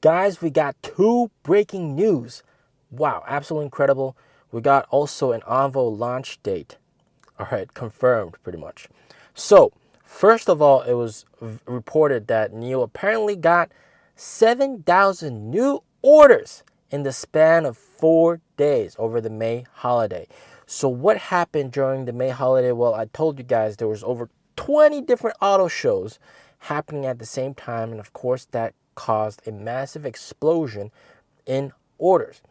Guys, we got 2 breaking news. Wow, absolutely incredible. We got also an Envo launch date. All right, confirmed pretty much. So, first of all, it was reported that NIO apparently got 7,000 new orders in the span of 4 days over the May holiday. So what happened during the May holiday? Well, I told you guys there was over 20 different auto shows happening at the same time, and of course that caused a massive explosion in orders.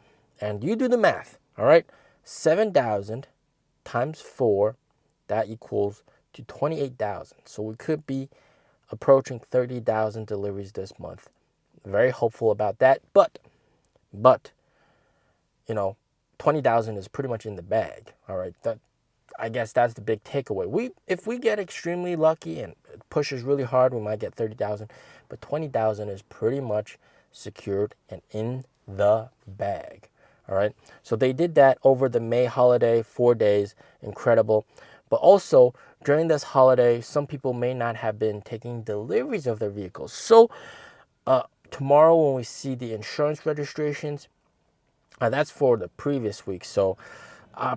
And you do the math, all right? 7,000 times 4, that equals to 28,000. So we could be approaching 30,000 deliveries this month. Very hopeful about that, but you know, 20,000 is pretty much in the bag. All right, that, I guess that's the big takeaway. If we get extremely lucky and it pushes really hard, we might get 30,000, but 20,000 is pretty much secured and in the bag. All right, so they did that over the May holiday, 4 days, incredible. But also during this holiday, some people may not have been taking deliveries of their vehicles. So tomorrow, when we see the insurance registrations, that's for the previous week. So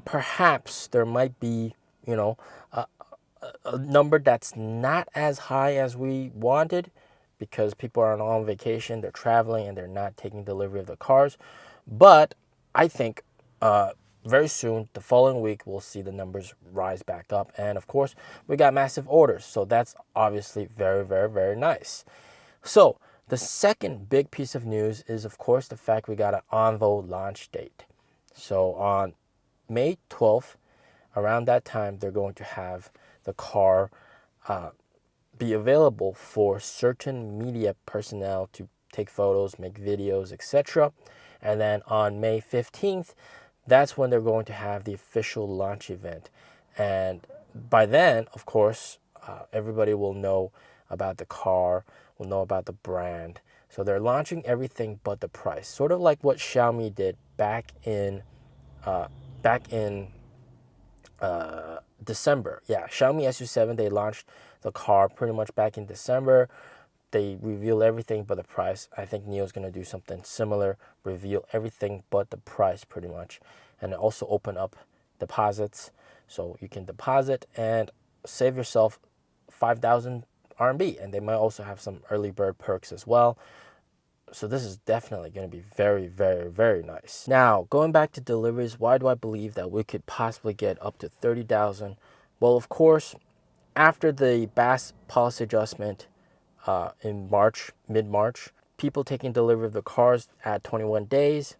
perhaps there might be, you know, a number that's not as high as we wanted because people are on vacation, they're traveling, and they're not taking delivery of the cars. But I think very soon, the following week, we'll see the numbers rise back up. And of course, we got massive orders. So that's obviously very, very, very nice. So the second big piece of news is, of course, the fact we got an Envo launch date. So on May 12th, around that time, they're going to have the car be available for certain media personnel to take photos, make videos, etc. And then on May 15th, that's when they're going to have the official launch event. And by then, of course, everybody will know about the car, will know about the brand. So they're launching everything but the price, sort of like what Xiaomi did back in December. Yeah, Xiaomi SU7, they launched the car pretty much back in December. They reveal everything but the price. I think NIO's going to do something similar, reveal everything but the price pretty much, and also open up deposits so you can deposit and save yourself 5,000 RMB. And they might also have some early bird perks as well. So this is definitely going to be very, very, very nice. Now, going back to deliveries, why do I believe that we could possibly get up to 30,000? Well, of course, after the BAS policy adjustment in March, mid-March, people taking delivery of the cars at 21 days,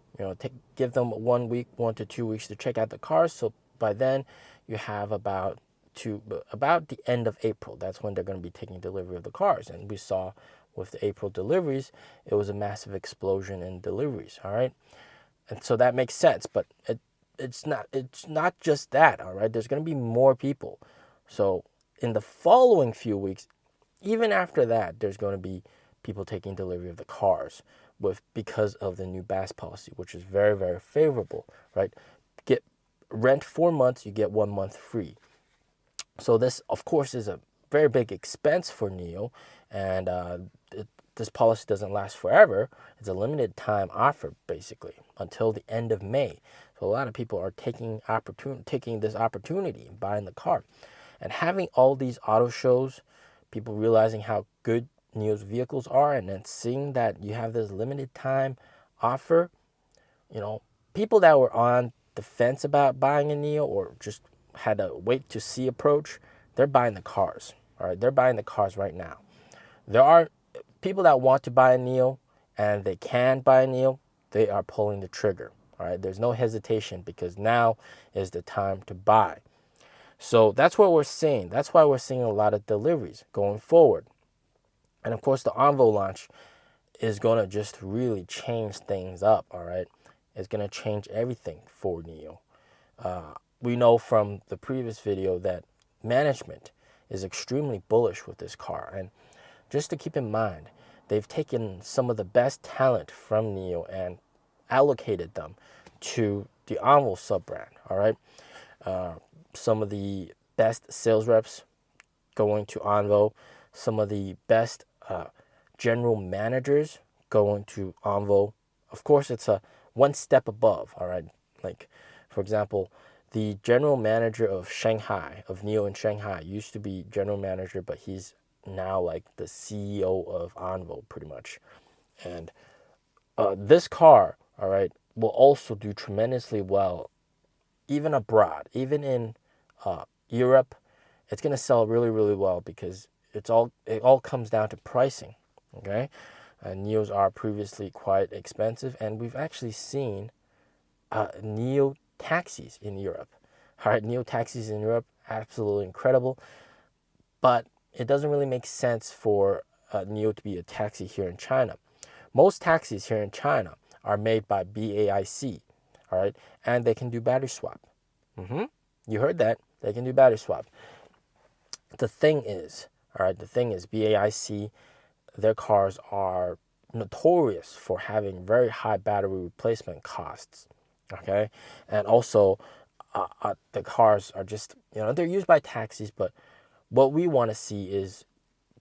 give them 1 week, 1 to 2 weeks to check out the cars. So by then, you have about the end of April. That's when they're going to be taking delivery of the cars. And we saw with the April deliveries, it was a massive explosion in deliveries. All right, and so that makes sense. But it's not just that. All right, there's going to be more people. So in the following few weeks, even after that, there's going to be people taking delivery of the cars because of the new BAS policy, which is very, very favorable. Right, get rent 4 months, you get 1 month free. So this, of course, is a very big expense for NIO, and this policy doesn't last forever. It's a limited time offer, basically, until the end of May. So a lot of people are taking this opportunity and buying the car. And having all these auto shows, people realizing how good NIO's vehicles are, and then seeing that you have this limited time offer, people that were on the fence about buying a NIO or just had a wait to see approach, they're buying the cars. All right, they're buying the cars right now. There are people that want to buy a NIO and they can buy a NIO, they are pulling the trigger. All right, there's no hesitation because now is the time to buy. So that's what we're seeing. That's why we're seeing a lot of deliveries going forward. And of course, the Envo launch is going to just really change things up. All right, it's going to change everything for NIO. We know from the previous video that management is extremely bullish with this car. And just to keep in mind, they've taken some of the best talent from NIO and allocated them to the Envo sub-brand, all right? Some of the best sales reps going to Envo, some of the best general managers going to Envo. Of course, it's a one step above, all right? Like, for example, the general manager of Shanghai, of NIO in Shanghai, used to be general manager, but he's now like the CEO of Envo, pretty much. And this car, all right, will also do tremendously well, even abroad, even in Europe. It's gonna sell really, really well because it all comes down to pricing. Okay, NIOs are previously quite expensive, and we've actually seen NIO taxis in Europe. All right, NIO taxis in Europe, absolutely incredible, but it doesn't really make sense for NIO to be a taxi here in China. Most taxis here in China are made by BAIC, all right, and they can do battery swap. You heard that, they can do battery swap. The thing is, all right, BAIC, their cars are notorious for having very high battery replacement costs, okay? And also, the cars are just, they're used by taxis, but what we want to see is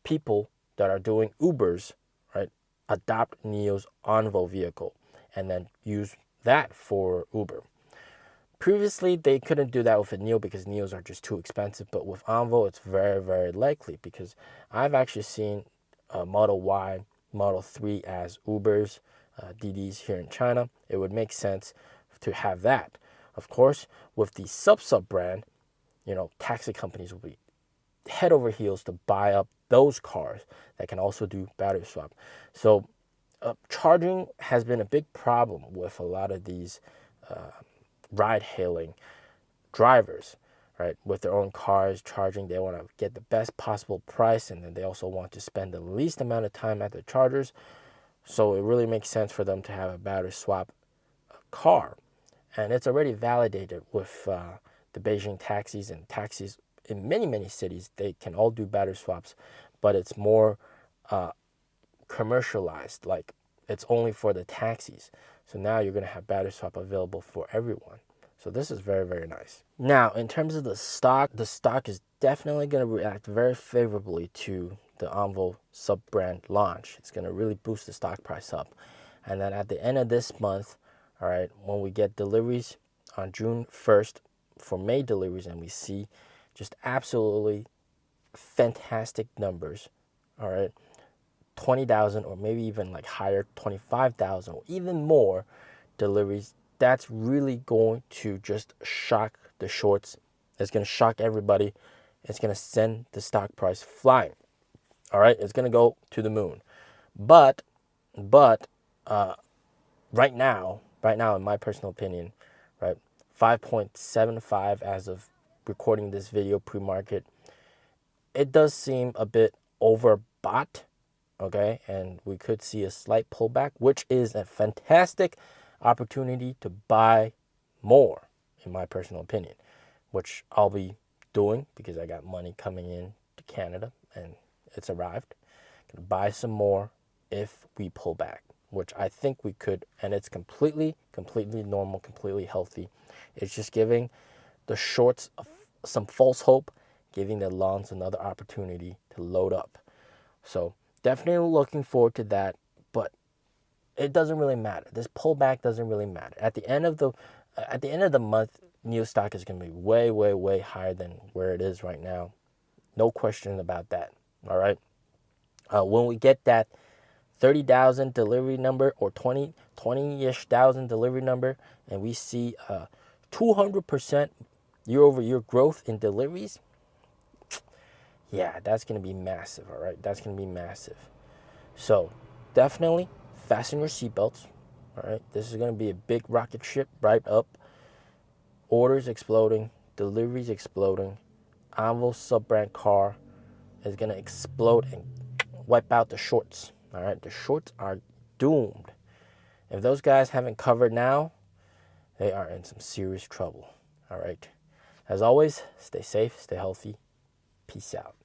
people that are doing Ubers, right, adopt NIO's Envo vehicle and then use that for Uber. Previously, they couldn't do that with a NIO because NIOs are just too expensive, but with Envo, it's very, very likely because I've actually seen Model Y, Model 3 as Ubers, DDs here in China. It would make sense to have that. Of course, with the sub brand, taxi companies will be head over heels to buy up those cars that can also do battery swap. So charging has been a big problem with a lot of these ride-hailing drivers, right? With their own cars charging, they want to get the best possible price, and then they also want to spend the least amount of time at the chargers. So it really makes sense for them to have a battery swap car, and it's already validated with the Beijing taxis and taxis in many cities. They can all do battery swaps, but it's more commercialized, like it's only for the taxis. So now you're going to have battery swap available for everyone. So this is very, very nice. Now, in terms of the stock is definitely going to react very favorably to the Envo sub-brand launch. It's going to really boost the stock price up. And then at the end of this month, all right, when we get deliveries on June 1st for May deliveries, and we see just absolutely fantastic numbers, all right, 20,000 or maybe even like higher, 25,000 or even more deliveries, that's really going to just shock the shorts. It's going to shock everybody. It's going to send the stock price flying. All right, it's going to go to the moon. But right now, in my personal opinion, right, 5.75 as of recording this video pre-market, it does seem a bit overbought. Okay, and we could see a slight pullback, which is a fantastic opportunity to buy more, in my personal opinion, which I'll be doing because I got money coming in to Canada and it's arrived. Gonna buy some more if we pull back, which I think we could, and it's completely normal, completely healthy. It's just giving the shorts some false hope, giving the longs another opportunity to load up. So definitely looking forward to that, but it doesn't really matter. This pullback doesn't really matter. At the end of the month, NIO stock is going to be way higher than where it is right now. No question about that. All right. When we get that 30,000 delivery number or 20-ish thousand delivery number, and we see 200% year-over-year growth in deliveries, yeah, that's going to be massive, all right? That's going to be massive. So definitely fasten your seatbelts, all right? This is going to be a big rocket ship right up. Orders exploding, deliveries exploding. Envo sub-brand car is going to explode and wipe out the shorts, all right? The shorts are doomed. If those guys haven't covered now, they are in some serious trouble, all right? As always, stay safe, stay healthy. Peace out.